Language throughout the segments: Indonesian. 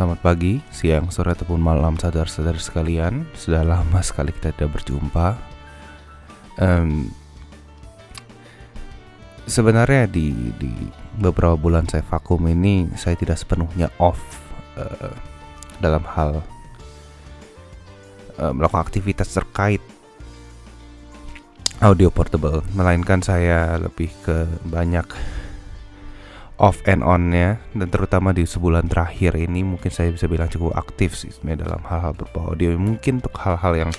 Selamat pagi, siang, sore, ataupun malam saudara-saudara sekalian. Sudah lama sekali kita tidak berjumpa. Sebenarnya di beberapa bulan saya vakum ini, saya tidak sepenuhnya off dalam hal melakukan aktivitas terkait audio portable, melainkan saya lebih ke banyak off and on-nya, dan terutama di sebulan terakhir ini mungkin saya bisa bilang cukup aktif sih sebenarnya dalam hal-hal berbau audio. Mungkin untuk hal-hal yang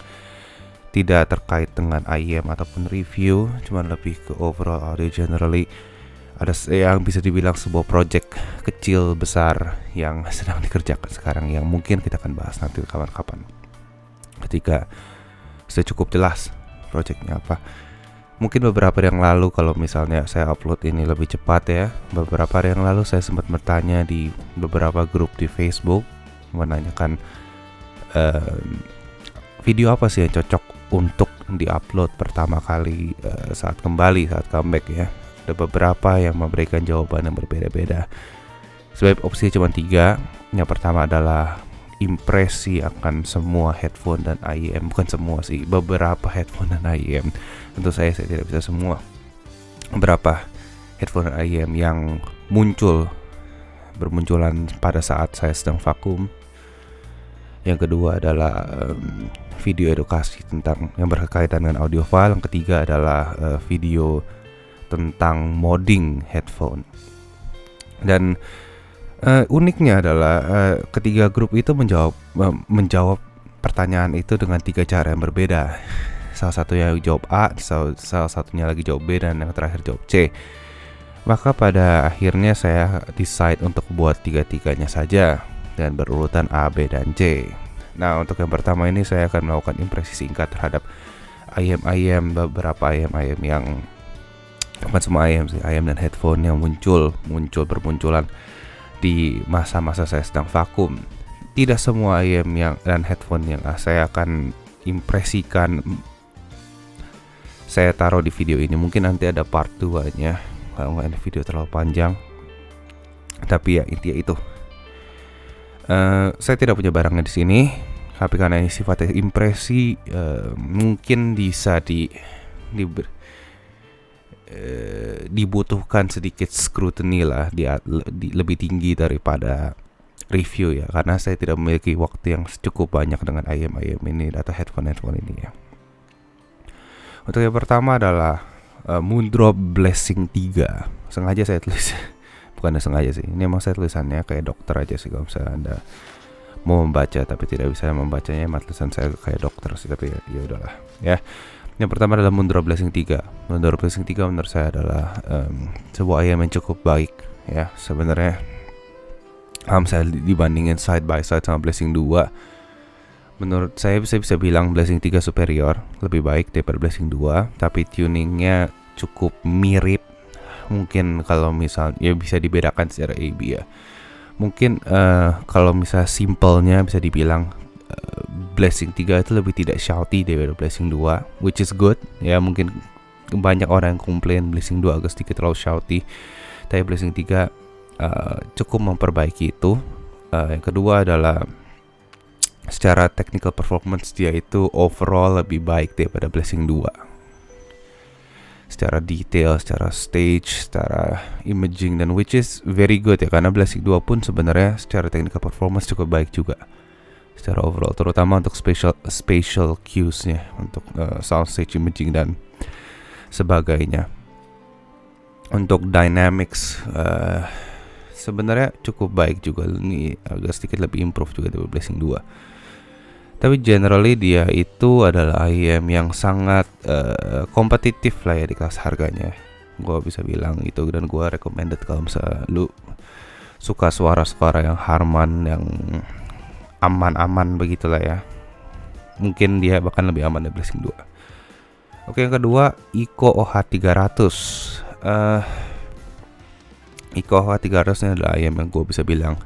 tidak terkait dengan IEM ataupun review, cuman lebih ke overall audio generally. Ada yang bisa dibilang sebuah project kecil besar yang sedang dikerjakan sekarang, yang mungkin kita akan bahas nanti kapan-kapan ketika sudah cukup jelas projectnya apa. Mungkin beberapa hari yang lalu, kalau misalnya saya upload ini lebih cepat ya, beberapa hari yang lalu saya sempat bertanya di beberapa grup di Facebook, menanyakan video apa sih yang cocok untuk diupload pertama kali saat comeback ya. Ada beberapa yang memberikan jawaban yang berbeda-beda. Sebab opsi cuma 3. Yang pertama adalah impresi akan semua headphone dan IEM. Bukan semua sih, beberapa headphone dan IEM. Tentu saya tidak bisa semua. Beberapa headphone dan IEM yang bermunculan pada saat saya sedang vakum. Yang kedua adalah video edukasi tentang yang berkaitan dengan audio file. Yang ketiga adalah video tentang modding headphone. Dan uniknya adalah ketiga grup itu menjawab pertanyaan itu dengan 3 cara yang berbeda. Salah satunya jawab A, salah satunya lagi jawab B, dan yang terakhir jawab C. Maka pada akhirnya saya decide untuk buat 3-tiganya saja dan berurutan A, B, dan C. Nah, untuk yang pertama ini saya akan melakukan impresi singkat terhadap IEM, beberapa IEM yang bukan semua IEM dan headphone yang bermunculan di masa-masa saya sedang vakum. Tidak semua IEM dan headphone yang saya akan impresikan saya taruh di video ini. Mungkin nanti ada part 2-nya kalau nggak ada video terlalu panjang. Tapi ya intinya itu. Saya tidak punya barangnya di sini, tapi karena ini sifatnya impresi, mungkin bisa dibutuhkan sedikit scrutiny lah, lebih tinggi daripada review ya, karena saya tidak memiliki waktu yang cukup banyak dengan IEM ini atau headphone ini ya. Untuk yang pertama adalah Moondrop Blessing 3. Sengaja saya tulis bukan sengaja sih, ini emang saya tulisannya kayak dokter aja sih. Kalau misalnya Anda mau membaca tapi tidak bisa membacanya, emang tulisan saya kayak dokter sih, tapi ya udahlah ya. Yang pertama adalah Moondrop Blessing 3. Moondrop Blessing 3 menurut saya adalah sebuah IEM yang cukup baik ya. Sebenarnya saya dibandingin side by side sama Blessing 2, menurut saya bisa bilang Blessing 3 superior, lebih baik daripada Blessing 2, tapi tuningnya cukup mirip. Mungkin kalau misalnya ya bisa dibedakan secara AB ya. Mungkin kalau misalnya simpelnya bisa dibilang Blessing 3 itu lebih tidak shouty daripada Blessing 2, which is good ya. Mungkin banyak orang yang komplain Blessing 2 agak sedikit terlalu shouty, tapi Blessing 3 cukup memperbaiki itu. Yang kedua adalah secara technical performance, dia itu overall lebih baik daripada Blessing 2. Secara detail, secara stage, secara imaging, dan which is very good ya, karena Blessing 2 pun sebenarnya secara technical performance cukup baik juga secara overall, terutama untuk spatial cues-nya, untuk soundstage imaging dan sebagainya. Untuk dynamics sebenarnya cukup baik juga, ini agak sedikit lebih improve juga dari Blessing 2. Tapi generally dia itu adalah IEM yang sangat kompetitif lah ya di kelas harganya. Gue bisa bilang itu, dan gue recommended kalau misalnya lu suka suara-suara yang Harman, yang aman-aman begitulah ya. Mungkin dia bahkan lebih aman dari Blessing 2. Oke, yang kedua Iko OH300. Iko OH300 ini adalah IEM yang gue bisa bilang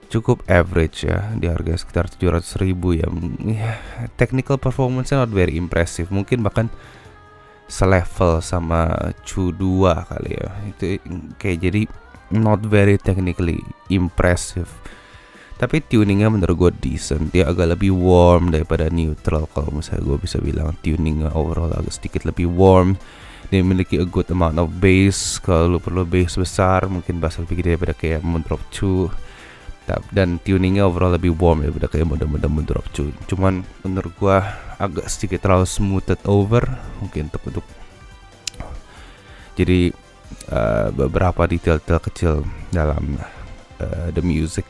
cukup average ya, di harga sekitar 700.000 ya. Technical performance-nya not very impressive, mungkin bahkan selevel sama Chu 2 kali ya. Itu kayak jadi not very technically impressive. Tapi tuningnya menurut gue decent. Dia agak lebih warm daripada neutral. Kalau misalnya gue bisa bilang tuningnya overall agak sedikit lebih warm. Dia memiliki a good amount of bass. Kalau lu perlu bass besar, mungkin bass lebih gede daripada kayak Moondrop 2. Dan tuningnya overall lebih warm daripada kayak mode-mode Moondrop 2. Cuman menurut gue agak sedikit terlalu smoothed over. Mungkin untuk jadi beberapa detail-detail kecil dalam the music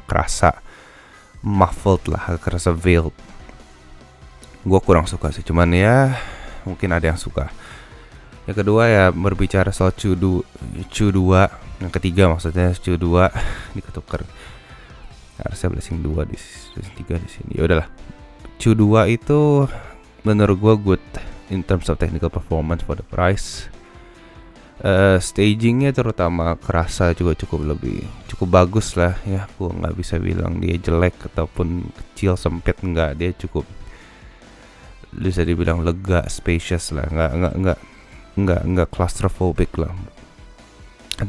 kerasa muffled lah, kerasa veiled. Gue kurang suka sih, cuman ya mungkin ada yang suka. Yang kedua ya berbicara soal Chu 2. Yang ketiga maksudnya Chu 2 diketukar. Harusnya Blessing 2 di Blessing 3 di sini. Ya udahlah. Chu 2 itu menurut gue good in terms of technical performance for the price. Stagingnya terutama kerasa juga cukup bagus lah ya. Gua nggak bisa bilang dia jelek ataupun kecil sempit, enggak. Dia cukup bisa dibilang lega, spacious lah, nggak claustrophobic lah,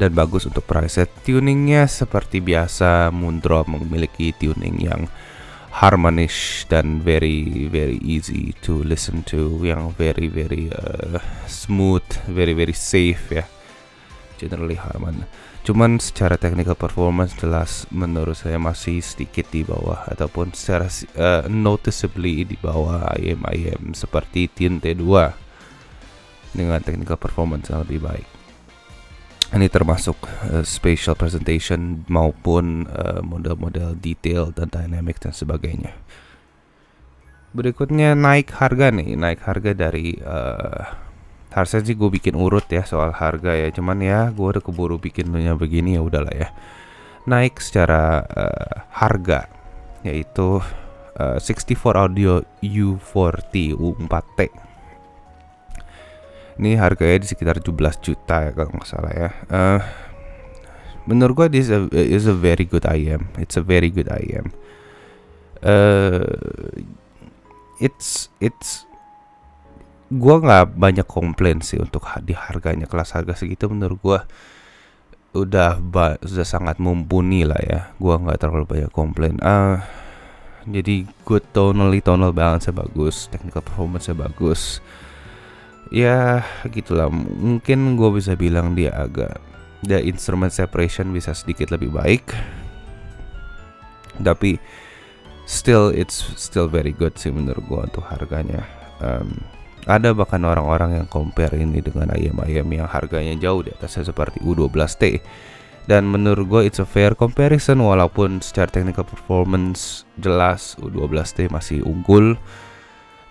dan bagus untuk price. Tuningnya seperti biasa, Moondrop memiliki tuning yang harmonish dan very easy to listen to, yang very smooth, very safe ya, generally harmon. Cuman secara technical performance jelas menurut saya masih sedikit di bawah, ataupun secara noticeably di bawah IM seperti Tune T2 dengan technical performance yang lebih baik. Ini termasuk spatial presentation maupun model-model detail dan dynamic dan sebagainya. Berikutnya naik harga dari harusnya sih gue bikin urut ya soal harga ya, cuman ya gue udah keburu bikinnya begini, ya udahlah ya. Naik secara harga yaitu 64 Audio U4T U4T. Ini harganya di sekitar 17 juta ya kalau nggak salah ya. Menurut gue this is a very good IM. It's a very good IM. It's gue nggak banyak komplain sih untuk di harganya. Kelas harga segitu menurut gue udah sangat mumpuni lah ya. Gue nggak terlalu banyak komplain. Jadi good tonal balance-nya bagus, technical performance-nya bagus. Ya gitulah, mungkin gue bisa bilang dia instrument separation bisa sedikit lebih baik, tapi it's still very good sih menurut gue untuk harganya. Ada bahkan orang-orang yang compare ini dengan IM yang harganya jauh di atasnya seperti U12T, dan menurut gue it's a fair comparison, walaupun secara technical performance jelas U12T masih unggul.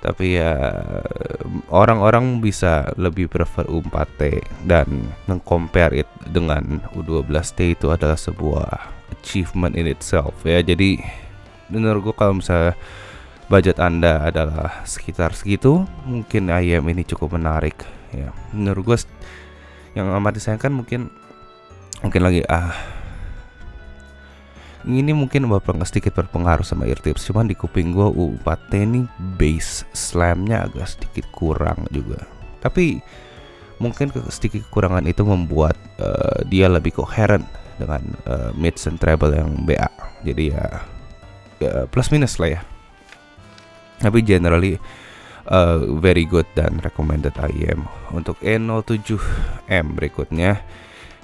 Tapi ya orang-orang bisa lebih prefer U4T, dan meng-compare it dengan U12T itu adalah sebuah achievement in itself ya. Jadi menurut gue kalau misalnya budget Anda adalah sekitar segitu, mungkin IM ini cukup menarik ya. Menurut gue yang amat disayangkan mungkin lagi ini mungkin sedikit berpengaruh sama eartips, cuman di kuping gue U4T ini bass slamnya agak sedikit kurang juga. Tapi mungkin sedikit kekurangan itu membuat dia lebih coherent dengan mids and treble yang BA. Jadi ya plus minus lah ya. Tapi generally very good dan recommended IM. Untuk E07M berikutnya,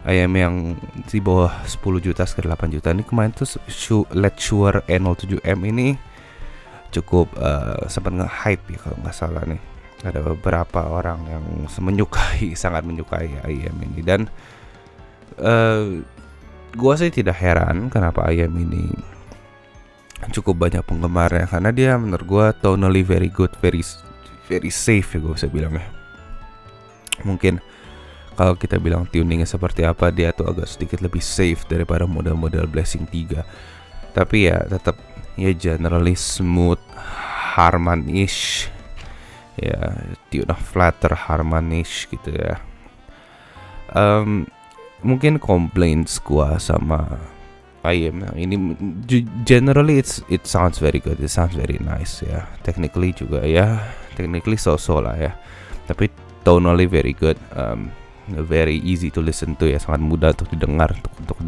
IM yang di bawah 10 juta sekitar 8 juta ini kemarin tuh Let's Sure E07M ini cukup sempat nge-hype ya kalau nggak salah nih. Ada beberapa orang yang sangat menyukai IM ini, dan gua sih tidak heran kenapa IM ini cukup banyak penggemarnya, karena dia menurut gua tonally very good, very safe ya gue bisa bilang ya. Mungkin kalau kita bilang tuningnya seperti apa, dia tuh agak sedikit lebih safe daripada model-model Blessing 3. Tapi ya tetap ya generally smooth, harmonish. Ya, tune flatter, harmonish gitu ya. Mungkin complaints gua sama IM ini generally it sounds very good, it sounds very nice ya. Technically juga ya, technically so-so lah ya. Tapi tonally very good. Very easy to listen to ya, sangat mudah untuk didengar, untuk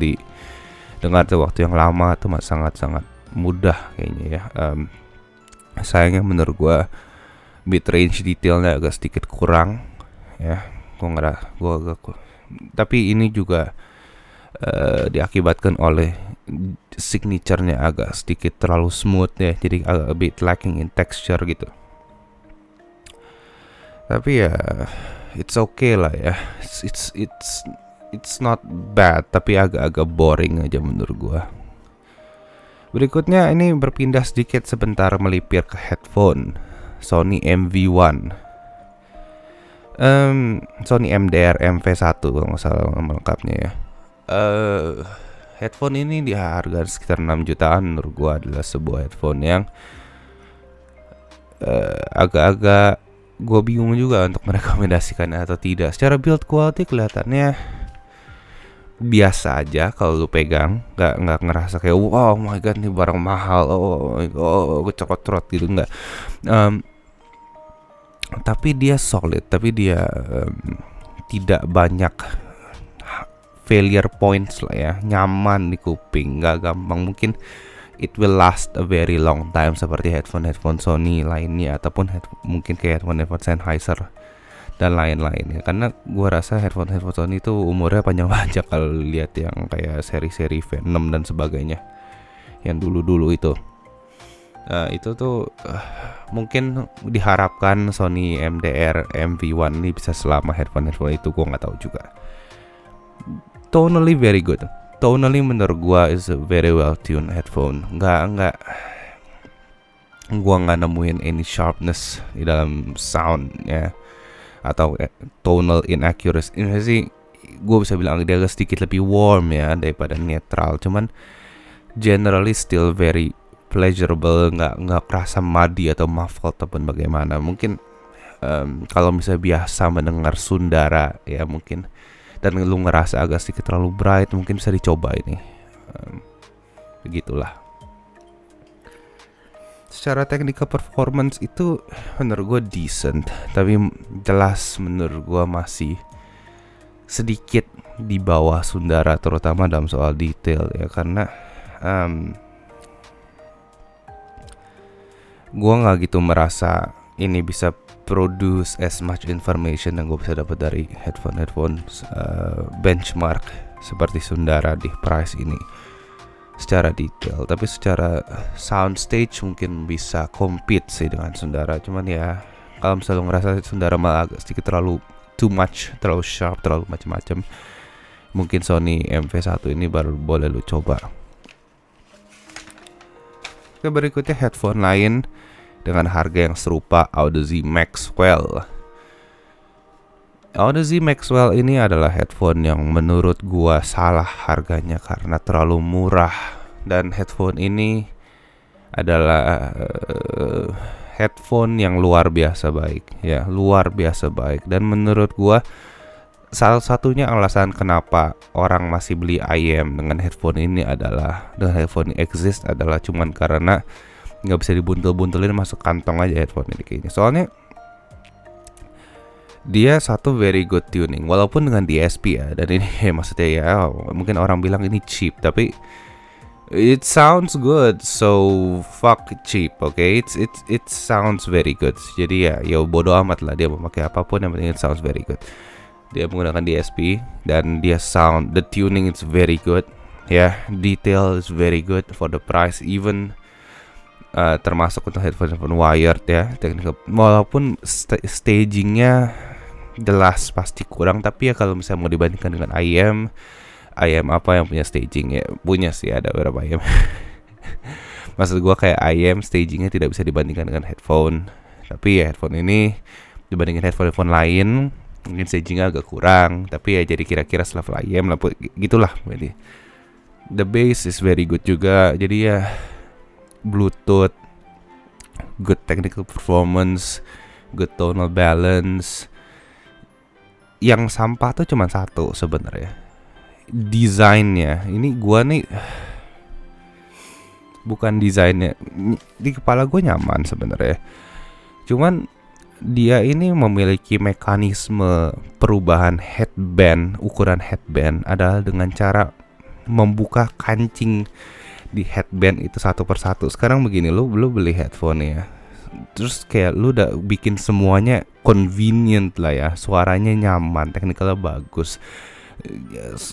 dengar tuh waktu yang lama tuh sangat-sangat mudah kayaknya ya. Sayangnya menurut gua mid range detailnya agak sedikit kurang ya. Tapi ini juga diakibatkan oleh signaturenya agak sedikit terlalu smooth ya, jadi agak a bit lacking in texture gitu. Tapi ya it's okay lah ya, it's not bad, tapi agak-agak boring aja menurut gua. Berikutnya ini berpindah sedikit sebentar melipir ke headphone Sony MV1, Sony MDR MV1 kalau nggak salah nama lengkapnya ya. Headphone ini di harga sekitar 6 jutaan menurut gua adalah sebuah headphone yang agak-agak gua bingung juga untuk merekomendasikan atau tidak. Secara build quality kelihatannya biasa aja kalau lu pegang, nggak ngerasa kayak wow, oh my god ini barang mahal, gue cokot-cokot gitu, nggak. Tapi dia solid, tapi dia tidak banyak failure points lah ya, nyaman di kuping, nggak gampang. Mungkin it will last a very long time seperti headphone Sony lainnya, ataupun mungkin kayak headphone Sennheiser dan lain-lainnya. Karena gua rasa headphone Sony itu umurnya panjang-panjang kalau lihat yang kayak seri-seri Venom dan sebagainya yang dulu-dulu itu. Itu tuh mungkin diharapkan Sony MDR MV1 ini bisa selama headphone itu, gua nggak tahu juga. Tonally very good. Tonally menurut gua is a very well tuned headphone. Gua nggak nemuin any sharpness di dalam sound ya, atau tonal inaccuracy. Ini sih gue bisa bilang dia agak sedikit lebih warm ya daripada netral. Cuman generally still very pleasurable, nggak kerasa muddy atau muffled ataupun bagaimana. Mungkin kalau misalnya biasa mendengar Sundara ya mungkin, dan lu ngerasa agak sedikit terlalu bright, mungkin bisa dicoba ini. Begitulah. Secara technical performance itu menurut gue decent, tapi jelas menurut gue masih sedikit di bawah Sundara, terutama dalam soal detail ya, karena gue nggak gitu merasa ini bisa produce as much information yang gue bisa dapat dari headphone benchmark seperti Sundara di price ini secara detail. Tapi secara sound stage mungkin bisa compete sih dengan Sundara. Cuman ya kalau misalnya lo ngerasa Sundara malah agak sedikit terlalu too much, terlalu sharp, terlalu macam-macam, mungkin Sony MV1 ini baru boleh lo coba. Oke, berikutnya headphone lain dengan harga yang serupa, Audeze Maxwell. Audeze Maxwell ini adalah headphone yang menurut gua salah harganya karena terlalu murah, dan headphone ini adalah headphone yang luar biasa baik ya, luar biasa baik. Dan menurut gua salah satunya alasan kenapa orang masih beli IM dengan headphone ini adalah, dengan headphone ini exist adalah cuman karena nggak bisa dibuntel-buntelin masuk kantong aja headphone ini kayaknya. Soalnya dia satu very good tuning walaupun dengan DSP ya, dan ini maksudnya ya mungkin orang bilang ini cheap, tapi it sounds good, so fuck cheap, okay? It sounds very good. Jadi ya bodo amat lah dia memakai apapun, yang penting it sounds very good. Dia menggunakan DSP dan dia sound, the tuning is very good ya, detail is very good for the price, even termasuk untuk headphone wired ya, teknik. Walaupun stagingnya jelas pasti kurang, tapi ya kalau misalnya mau dibandingkan dengan IM apa yang punya staging ya, punya sih ada beberapa IM. Maksud gua kayak IM stagingnya tidak bisa dibandingkan dengan headphone, tapi ya headphone ini dibandingin headphone lain mungkin stagingnya agak kurang, tapi ya jadi kira-kira selevel IM lah, gitulah. Jadi the bass is very good juga, jadi ya Bluetooth, good technical performance, good tonal balance. Yang sampah tuh cuma satu sebenarnya, desainnya. Ini gua nih bukan desainnya, di kepala gue nyaman sebenarnya, cuman dia ini memiliki mekanisme perubahan headband, ukuran headband adalah dengan cara membuka kancing di headband itu satu persatu. Sekarang begini, lu beli headphone ya, terus kayak lu udah bikin semuanya convenient lah ya, suaranya nyaman, teknikalnya bagus,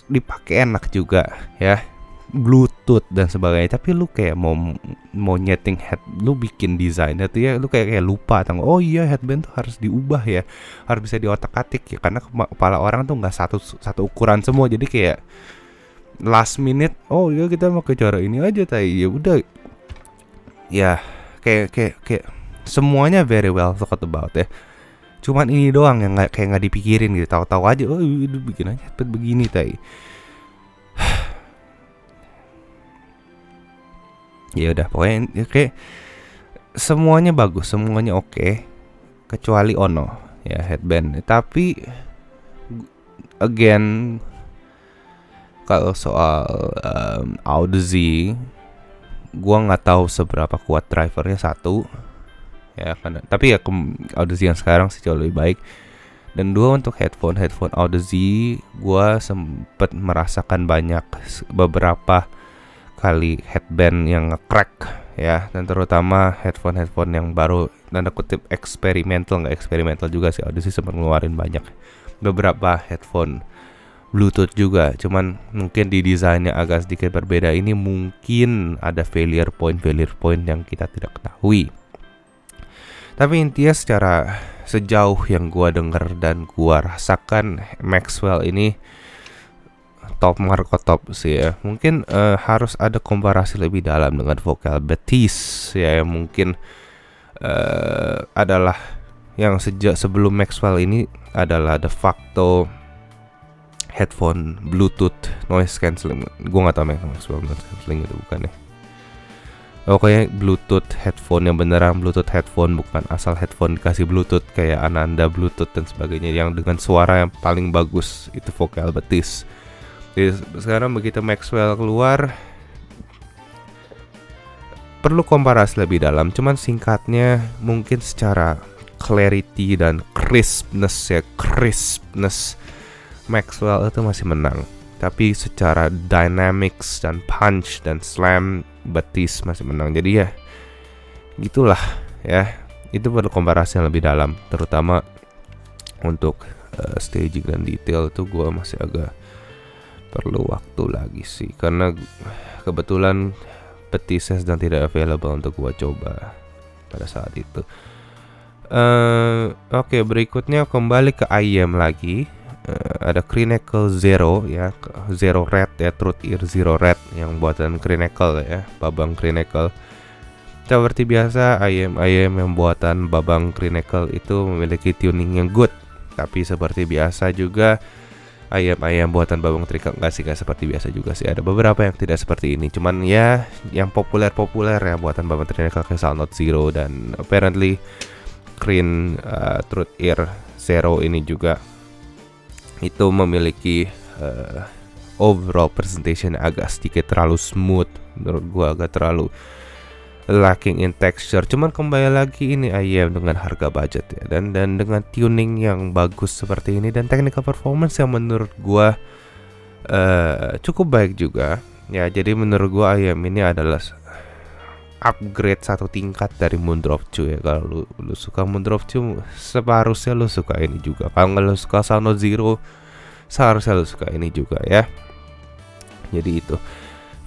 dipakai enak juga ya, Bluetooth dan sebagainya. Tapi lu kayak mau nyeting head, lu bikin desainnya tuh ya, lu kayak lupa tentang oh iya headband tuh harus diubah ya, harus bisa diotak-atik ya, karena kepala orang tuh nggak satu ukuran semua. Jadi kayak last minute, oh iya kita mau ke cara ini aja, ya udah ya, kayak semuanya very well thought about ya. Cuman ini doang yang nggak dipikirin gitu, tahu-tahu aja oh udah bikin aja headband begini ya udah pokoknya kayak semuanya bagus, semuanya oke, kecuali Ono ya headband. Tapi again, kalau soal Audeze, gua nggak tahu seberapa kuat drivernya satu ya, karena tapi ya Audeze yang sekarang sih jauh lebih baik. Dan dua, untuk headphone Audeze, gua sempet merasakan beberapa kali headband yang nge-crack ya, dan terutama headphone yang baru, tanda kutip eksperimental, nggak eksperimental juga sih, Audeze sempat ngeluarin beberapa headphone Bluetooth juga, cuman mungkin di desainnya agak sedikit berbeda. Ini mungkin ada failure point yang kita tidak ketahui. Tapi intinya sejauh yang gua dengar dan gua rasakan, Maxwell ini top Marco top sih ya. Mungkin harus ada komparasi lebih dalam dengan vokal Betis ya, yang mungkin adalah yang sejak sebelum Maxwell ini adalah de facto headphone Bluetooth noise cancelling. Gue nggak tahu Maxwell noise cancelling itu bukan ya. Oke, Bluetooth headphone yang beneran Bluetooth headphone, bukan asal headphone dikasih Bluetooth kayak Ananda Bluetooth dan sebagainya, yang dengan suara yang paling bagus itu vokal Betis. Jadi sekarang begitu Maxwell keluar, perlu komparasi lebih dalam. Cuman singkatnya, mungkin secara clarity dan crispness Maxwell itu masih menang, tapi secara dynamics dan punch dan slam, Betis masih menang. Jadi ya gitulah ya, itu perlu komparasi yang lebih dalam, terutama untuk staging dan detail itu gue masih agak perlu waktu lagi sih, karena kebetulan Betis sedang tidak available untuk gue coba pada saat itu. Oke, berikutnya kembali ke IEM lagi. Ada Crinacle Zero ya, Zero Red ya, Truth Ear Zero Red yang buatan Crinacle ya, Babang Crinacle. Seperti biasa, IEM yang buatan Babang Crinacle itu memiliki tuning yang good. Tapi seperti biasa juga, IEM buatan Babang Crinacle nggak seperti biasa juga sih. Ada beberapa yang tidak seperti ini. Cuman ya, yang populer ya buatan Babang Crinacle kayak Sound Note Zero, dan apparently Truth Ear Zero ini juga itu memiliki overall presentation agak sedikit terlalu smooth, menurut gua agak terlalu lacking in texture. Cuman kembali lagi, ini IEM dengan harga budget ya, dan dengan tuning yang bagus seperti ini dan technical performance yang menurut gua cukup baik juga ya. Jadi menurut gua IEM ini adalah upgrade satu tingkat dari Moondrop 2 ya. Kalau lu suka Moondrop 2, seharusnya lu suka ini juga. Kalau nggak lu suka Sound Note Zero, seharusnya lu suka ini juga ya. Jadi itu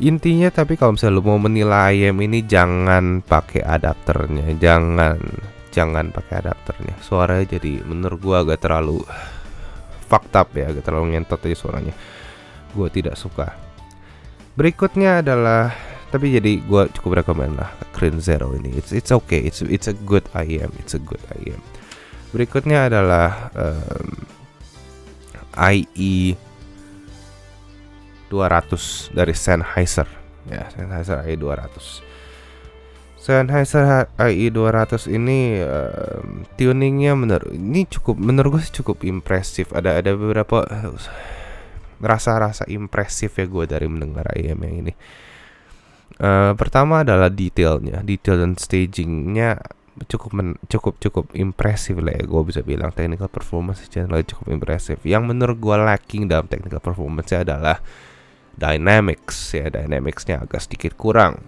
intinya. Tapi kalau misalnya lu mau menilai IEM ini, jangan pakai adapternya, jangan pakai adapternya. Suaranya jadi menurut gua agak terlalu fucked up ya, agak terlalu ngentot aja suaranya. Gua tidak suka. Berikutnya adalah, tapi jadi gue cukup rekomen lah Crane Zero ini. It's okay, it's a good IEM, Berikutnya adalah IE 200 dari Sennheiser ya, Sennheiser IE 200. Sennheiser IE 200 ini tuningnya menurut gue sih cukup impresif. Ada beberapa rasa impresif ya gue dari mendengar IEM yang ini. Pertama adalah detail dan stagingnya cukup impresif lah ya, gue bisa bilang. Technical performance channel cukup impresif. Yang menurut gue lacking dalam technical performance adalah dynamicsnya agak sedikit kurang.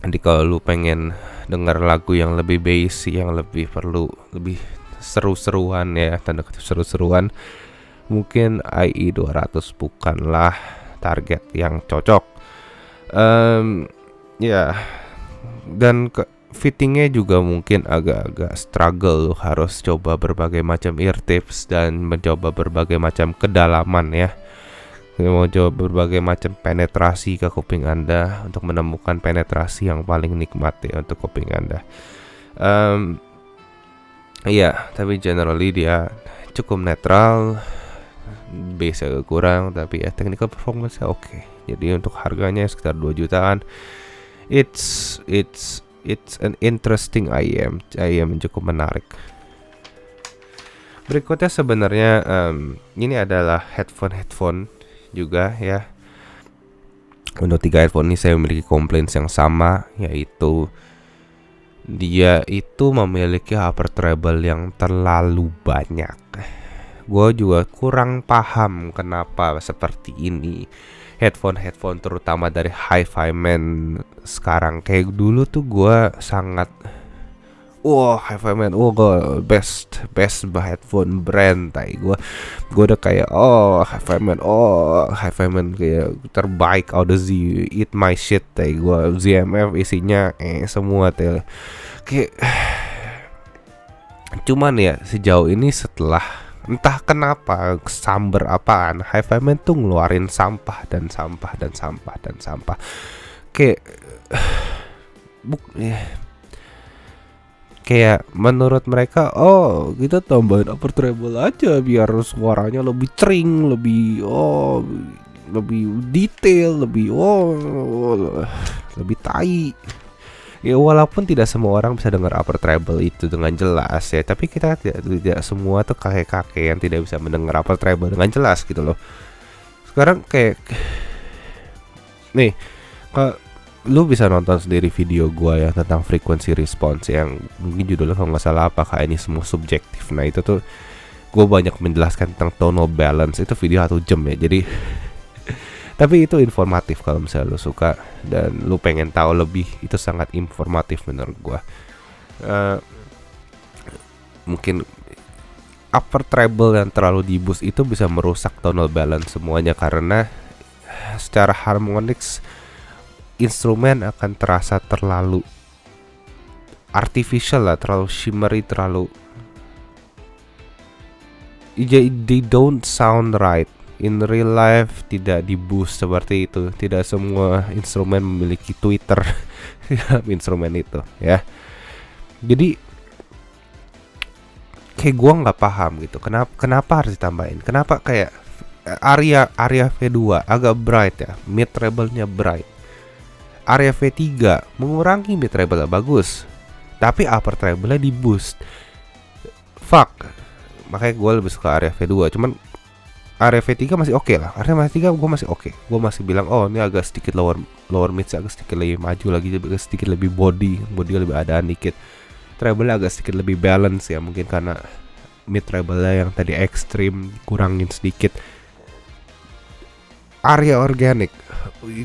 Nanti kalau lu pengen denger lagu yang lebih bass, yang lebih perlu lebih seru-seruan ya, tanda kutip seru-seruan, mungkin IE 200 bukanlah target yang cocok. Ya, dan fittingnya juga mungkin agak-agak struggle. Lu harus coba berbagai macam ear tips dan mencoba berbagai macam kedalaman ya. Mau coba berbagai macam penetrasi ke kuping Anda untuk menemukan penetrasi yang paling nikmat ya untuk kuping Anda. Iya, tapi generally dia cukup netral, bass agak kurang, tapi ya technical performance-nya oke. Jadi untuk harganya sekitar 2 jutaan, it's an interesting IEM yang cukup menarik. Berikutnya sebenarnya ini adalah headphone juga ya. Untuk 3 headphone ini saya memiliki complaints yang sama, yaitu dia itu memiliki upper treble yang terlalu banyak. Gue juga kurang paham kenapa seperti ini. Headphone terutama dari Hi-Fi Man sekarang, kayak dulu tuh gue sangat Hi-Fi Man, gue best headphone brand. Gue udah kayak Hi-Fi Man kayak terbaik, Audeze, eat my shit. Gue ZMF isinya semua kayak. Cuman ya sejauh ini setelah entah kenapa samber apaan, Hi-Fi Man tuh ngeluarin sampah kayak kayak menurut mereka, kita tambahin upper treble aja biar suaranya lebih cering, lebih detail, lebih tai. Ya walaupun tidak semua orang bisa dengar upper treble itu dengan jelas ya, tapi kita tidak semua tuh kakek-kakek yang tidak bisa mendengar upper treble dengan jelas gitu loh. Sekarang kayak nih, lu bisa nonton sendiri video gua ya tentang frequency response yang mungkin judulnya kalau nggak salah apakah ini semua subjektif. Nah itu tuh gua banyak menjelaskan tentang tonal balance, itu video 1 jam ya, jadi tapi itu informatif kalau misalnya lu suka dan lu pengen tahu lebih, itu sangat informatif menurut gua. Mungkin upper treble yang terlalu di boost itu bisa merusak tonal balance semuanya, karena secara harmonics instrumen akan terasa terlalu artificial lah, terlalu shimmery, they don't sound right. In real life tidak di boost seperti itu. Tidak semua instrumen memiliki tweeter dalam instrumen itu ya. Jadi kayak gua nggak paham gitu. Kenapa harus ditambahin? Kenapa kayak area V2 agak bright ya, mid treble-nya bright. Area V3 mengurangi mid treble bagus, tapi upper treble-nya di boost. Fuck. Makanya gue lebih suka area V2. Cuman area V3 masih oke lah. Area V3 gue masih oke. Gue masih bilang ini agak sedikit lower mid, agak sedikit lebih maju lagi, agak sedikit lebih body lebih adaan dikit. Treble agak sedikit lebih balance ya, mungkin karena mid treble-nya yang tadi ekstrim kurangin sedikit. Area organic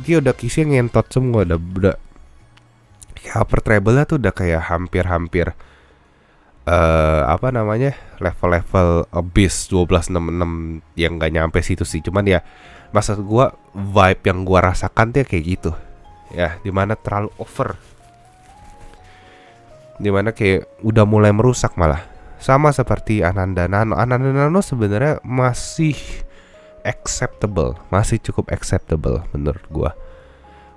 dia udah kisnya ngentot semua, udah upper treble-nya tuh udah kayak hampir level-level abyss 1266 yang gak nyampe situ sih. Cuman ya maksud gua vibe yang gua rasakan tuh kayak gitu ya, dimana terlalu over, dimana kayak udah mulai merusak malah. Sama seperti Ananda Nano sebenarnya masih acceptable, masih cukup acceptable menurut gua,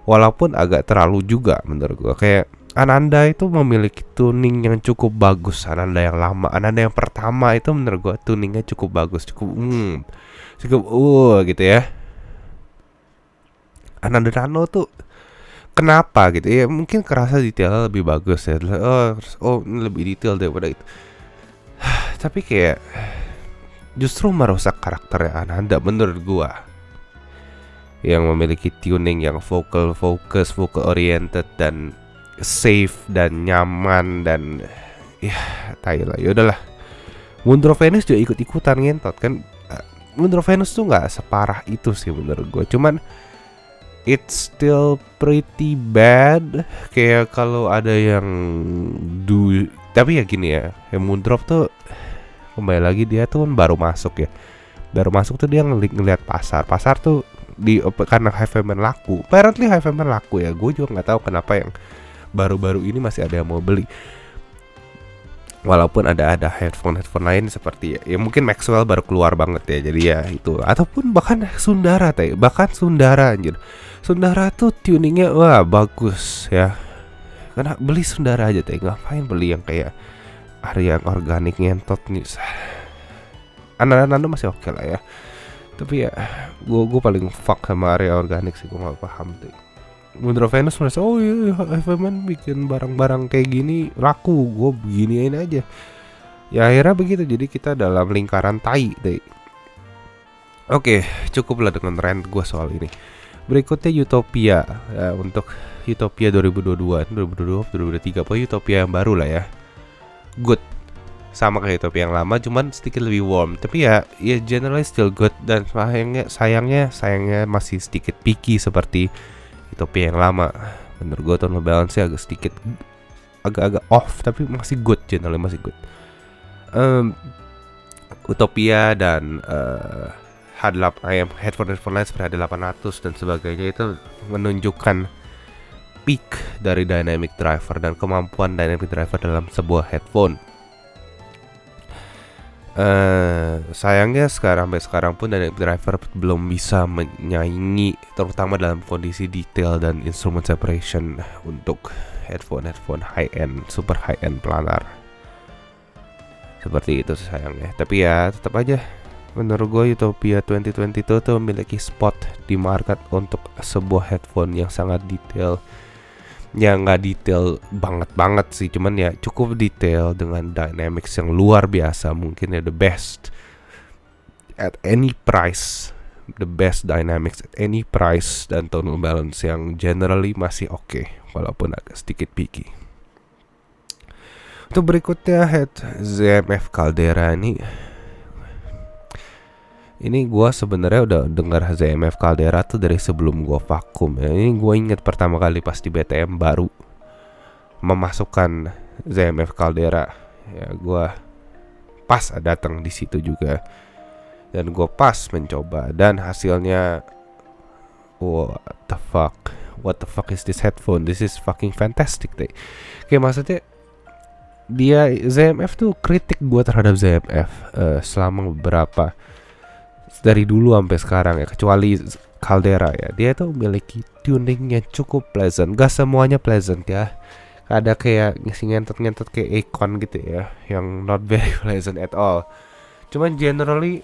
walaupun agak terlalu juga menurut gua. Kayak Ananda itu memiliki tuning yang cukup bagus. Ananda yang lama, Ananda yang pertama itu menurut gua tuningnya cukup bagus, cukup gitu ya. Ananda Nano tuh kenapa gitu ya, mungkin kerasa detailnya lebih bagus ya. Ini lebih detail daripada itu. Tapi kayak justru merusak karakternya Ananda menurut gua, yang memiliki tuning yang vocal oriented dan safe dan nyaman dan ya tai lah. Yaudahlah, Moondrop Venus juga ikut-ikutan ngentot kan. Moondrop Venus tuh nggak separah itu sih menurut gue. Cuman it's still pretty bad. Kayak kalau ada yang tapi ya gini ya, yang Moondrop tuh kembali lagi dia tuh kan baru masuk ya. Baru masuk tuh dia ngeliat pasar tuh karena HiFiMan laku. Apparently HiFiMan laku ya. Gue juga nggak tahu kenapa yang baru-baru ini masih ada yang mau beli. Walaupun ada headphone lain seperti ya mungkin Maxwell baru keluar banget ya. Jadi ya itu, ataupun bahkan Sundara anjir. Sundara tuh tuningnya wah bagus ya. Karena beli Sundara aja ngapain beli yang kayak Arya organik ngentot nih. Nano masih oke lah ya. Tapi ya gue paling fuck sama Arya organik sih, gue gak paham tuh. Moondrop Venus merasa oh iya HiFiMan bikin barang-barang kayak gini laku, gue beginiin aja. Ya akhirnya begitu, jadi kita dalam lingkaran tai deh. Oke, cukuplah dengan rant gue soal ini. Berikutnya Utopia ya, untuk Utopia 2022, 2023 pokoknya Utopia yang baru lah ya. Good, sama kayak Utopia yang lama, cuman sedikit lebih warm. Tapi ya generally still good. Dan sayangnya masih sedikit picky seperti Utopia yang lama. Menurut gue tone balance-nya agak off, tapi masih good, generally masih good. Utopia dan headphone lain seperti H800 dan sebagainya itu menunjukkan peak dari dynamic driver dan kemampuan dynamic driver dalam sebuah headphone. Sayangnya sampai sekarang pun dynamic driver belum bisa menyaingi, terutama dalam kondisi detail dan instrument separation untuk headphone super high end planar seperti itu sayangnya. Tapi ya tetap aja menurut gue Utopia 2022 tuh memiliki spot di market untuk sebuah headphone yang sangat detail. Ya nggak detail banget sih, cuman ya cukup detail dengan dynamics yang luar biasa. Mungkin ya the best at any price, the best dynamics at any price, dan tone balance yang generally masih oke, walaupun agak sedikit picky. Untuk berikutnya ZMF Caldera ini gue sebenarnya udah dengar ZMF Caldera tuh dari sebelum gue vakum ya. Ini gue inget pertama kali pas di BTM baru memasukkan ZMF Caldera ya, gue pas datang di situ juga dan gue pas mencoba dan hasilnya what the fuck is this headphone, this is fucking fantastic deh. Kayak maksudnya dia ZMF tuh kritik gue terhadap ZMF selama beberapa dari dulu sampai sekarang ya, kecuali Caldera ya, dia tuh memiliki tuningnya cukup pleasant. Gak semuanya pleasant ya, ada kayak ngentot kayak Econ gitu ya, yang not very pleasant at all. Cuman generally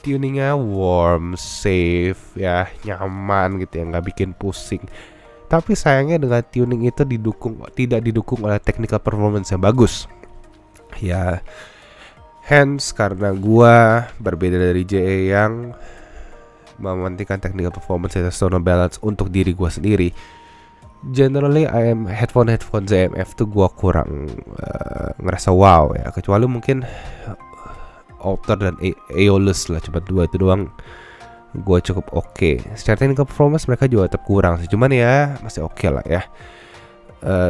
tuningnya warm, safe ya, nyaman gitu ya, nggak bikin pusing. Tapi sayangnya dengan tuning itu tidak didukung oleh technical performance yang bagus ya. Hence karena gua berbeda dari JE yang mementingkan technical performance dan tone balance untuk diri gua sendiri, generally headphone ZMF tuh gua kurang ngerasa wow ya, kecuali mungkin Outer dan Aeolus lah, cuma dua itu doang gua cukup oke. Secara technical performance mereka juga tetap kurang sih, cuman ya masih oke lah ya.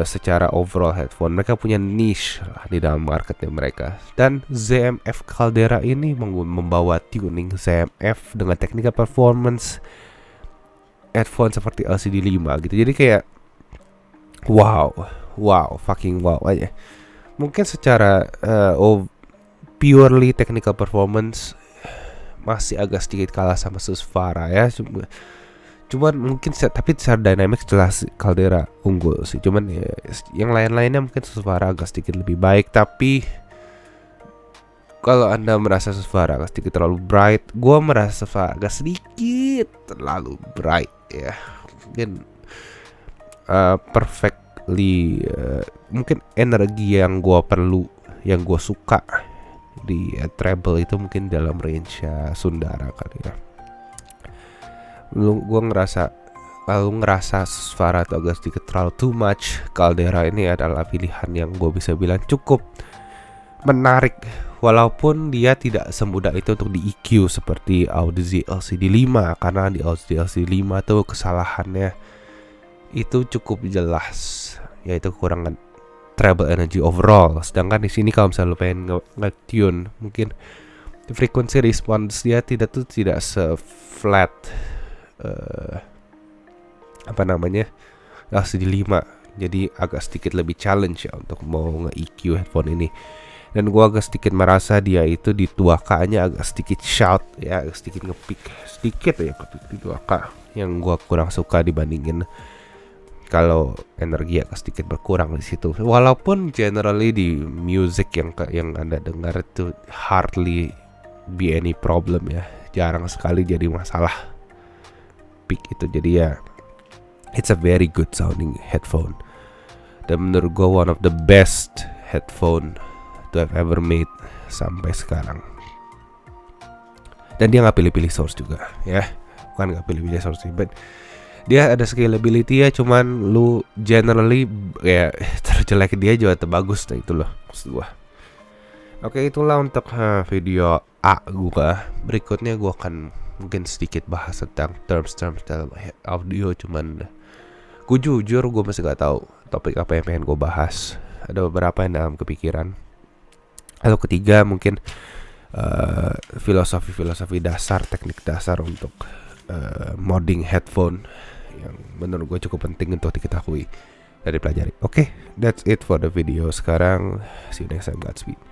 Secara overall headphone mereka punya niche lah di dalam marketnya mereka. Dan ZMF Caldera ini membawa tuning ZMF dengan technical performance headphone seperti LCD 5 gitu. Jadi kayak wow fucking wow aja. Mungkin secara purely technical performance masih agak sedikit kalah sama Susvara ya. Cuman mungkin tapi secara dynamics jelas Caldera unggul sih. Cuman ya, yang lain-lainnya mungkin Susvara agak sedikit lebih baik. Tapi kalau Anda merasa Susvara agak sedikit terlalu bright, gue merasa Susvara agak sedikit terlalu bright ya. Mungkin perfectly mungkin energi yang gue perlu, yang gue suka di treble itu mungkin dalam range Sundara kali ya. Gue ngerasa Susvara atau agak sedikit terlalu too much. Caldera ini adalah pilihan yang gue bisa bilang cukup menarik walaupun dia tidak semudah itu untuk di EQ seperti Audi LCD5, karena di Audi LCD5 tuh kesalahannya itu cukup jelas, yaitu kekurangan treble energy overall. Sedangkan di sini kalau misalnya lo pengen nge-tune, mungkin frequency response dia tidak se-flat LCD5. Jadi agak sedikit lebih challenge ya untuk mau nge-EQ headphone ini. Dan gua agak sedikit merasa dia itu di 2K-nya agak sedikit shout ya, agak sedikit nge-pick sedikit ya di 2K, yang gua kurang suka dibandingin kalau energi agak sedikit berkurang di situ. Walaupun generally di music yang Anda dengar itu hardly be any problem ya, jarang sekali jadi masalah pick itu. Jadi ya it's a very good sounding headphone, dan menurut gue one of the best headphone to have ever made sampai sekarang. Dan dia nggak pilih-pilih source juga ya, bukan nggak pilih-pilih source, but dia ada scalability ya. Cuman lu generally ya terjelek dia juga terbagus, nah itu loh maksud gue. Oke, itulah untuk video A gua. Berikutnya gua akan mungkin sedikit bahas tentang terms dalam audio. Cuman gue jujur gue masih gak tahu topik apa yang pengen gue bahas. Ada beberapa yang dalam kepikiran. Atau ketiga mungkin filosofi dasar, teknik dasar untuk modding headphone yang menurut gue cukup penting untuk diketahui dan dipelajari. Oke, that's it for the video sekarang. See you next time, Godspeed.